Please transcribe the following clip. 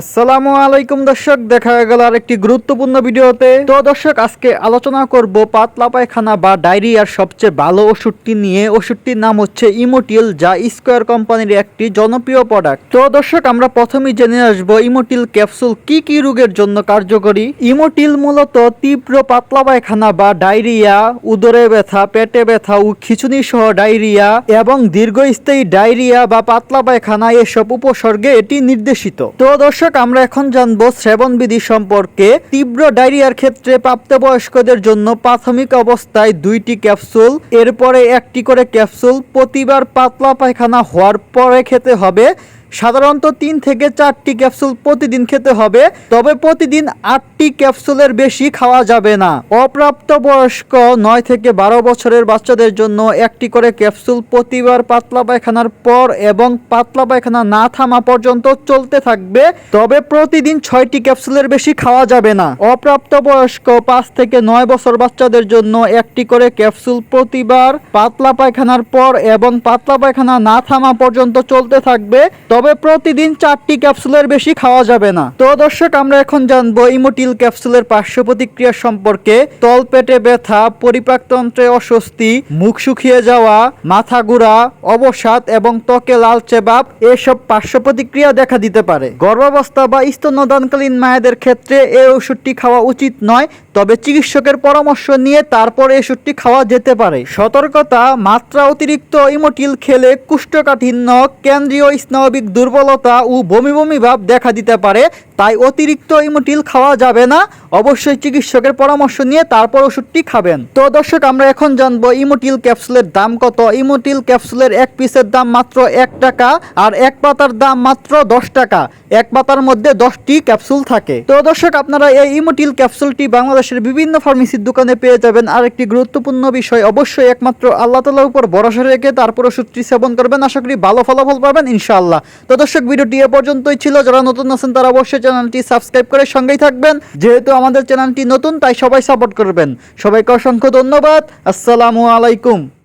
আসসালামু আলাইকুম দর্শক, দেখা গেল আরেকটি গুরুত্বপূর্ণ ভিডিওতে। তো দর্শক, আজকে আলোচনা করব পাতলা পায়খানা বা ডায়রিয়ার সবচেয়ে ভালো ওষুধটি নিয়ে। ওষুধটির নাম হচ্ছে ইমোটিল, যা স্কয়ার কোম্পানির একটি জনপ্রিয় প্রোডাক্ট। তো দর্শক, আমরা প্রথমেই জেনে আসবো ইমোটিল ক্যাপসুল কি কি রোগের জন্য কার্যকরী। ইমোটিল মূলত তীব্র পাতলা পায়খানা বা ডায়রিয়া, উদরে ব্যথা, পেটে ব্যথা ও খিঁচুনি সহ ডায়রিয়া এবং দীর্ঘস্থায়ী ডায়রিয়া বা পাতলা পায়খানা এসব উপসর্গে এটি নির্দেশিত। তো দর্শক, আমরা এখন জানবো সেবনবিধি সম্পর্কে। তীব্র ডায়রিয়ার ক্ষেত্রে প্রাপ্তবয়স্কদের জন্য প্রাথমিক অবস্থায় 2টি ক্যাপসুল, এরপরে 1টি করে ক্যাপসুল প্রতিবার পাতলা পায়খানা হওয়ার পরে খেতে হবে। সাধারণত 3 থেকে 4টি ক্যাপসুল প্রতিদিন খেতে হবে, তবে প্রতিদিন 8টি ক্যাপসুলের বেশি খাওয়া যাবে না। অপ্রাপ্তবয়স্ক 9 থেকে 12 বছরের বাচ্চাদের জন্য 1টি করে ক্যাপসুল প্রতিবার পাতলা পায়খানার পর এবং পাতলা পায়খানা না থামা পর্যন্ত চলতে থাকবে, তবে প্রতিদিন 6টি ক্যাপসুলের বেশি খাওয়া যাবে না। অপ্রাপ্তবয়স্ক 5 থেকে 9 বছর বাচ্চাদের জন্য 1টি করে ক্যাপসুল প্রতিবার পাতলা পায়খানার পর এবং পাতলা পায়খানা না থামা পর্যন্ত চলতে থাকবে, তবে প্রতিদিন 4টি ক্যাপসুলের বেশি খাওয়া যাবে না। তো দর্শক, আমরা এখন জানবো ইমোটিল ক্যাপসুলের পার্শ্ব প্রতিক্রিয়া সম্পর্কে। তলপেটে ব্যথা, পরিপাকতন্ত্রে অস্বস্তি, মুখ শুকিয়ে যাওয়া, মাথা ঘোরা, অবসাদ এবং ত্বকে লালচে ভাব এসব পার্শ্ব প্রতিক্রিয়া দেখা দিতে পারে। গর্ভাবস্থা বা স্তন্যদানকালীন মায়েদের ক্ষেত্রে এই ওষুধটি খাওয়া উচিত নয়, তবে চিকিৎসকের পরামর্শ নিয়ে তারপর এই ওষুধটি খাওয়া যেতে পারে। সতর্কতা: মাত্রা অতিরিক্ত ইমোটিল খেলে কোষ্ঠকাঠিন্য, কেন্দ্রীয় স্নায়বিক দুর্বলতা ও বমি বমি ভাব দেখা দিতে পারে, তাই অতিরিক্ত ইমোটিল খাওয়া যাবে না। অবশ্যই চিকিৎসকের পরামর্শ নিয়ে তারপর ওষুধটি খাবেন। তো দর্শক, আমরা এখন জানবো ইমোটিল ক্যাপসুলের দাম কত। ইমোটিল ক্যাপসুলের 1 পিসের দাম মাত্র 1 টাকা, আর 1 পাতার দাম মাত্র 10 টাকা। 1 পাতার মধ্যে 10টি ক্যাপসুল থাকে। তো দর্শক, আপনারা এই ইমোটিল ক্যাপসুলটি বাংলাদেশের বিভিন্ন ফার্মেসির দোকানে পেয়ে যাবেন। আর একটি গুরুত্বপূর্ণ বিষয়, অবশ্যই একমাত্র আল্লাহ তাআলার উপর ভরসা রেখে তারপর ওষুধটি সেবন করবেন। আশা করি ভালো ফলাফল পাবেন ইনশাআল্লাহ। তো দর্শক, ভিডিওটি এ পর্যন্তই ছিল। যারা নতুন আছেন তারা অবশ্যই চ্যানেলটি সাবস্ক্রাইব করে সঙ্গেই থাকবেন। যেহেতু আমাদের চ্যানেলটি নতুন, তাই সবাই সাপোর্ট করবেন। সবাইকে অসংখ্য ধন্যবাদ। আসসালামু আলাইকুম।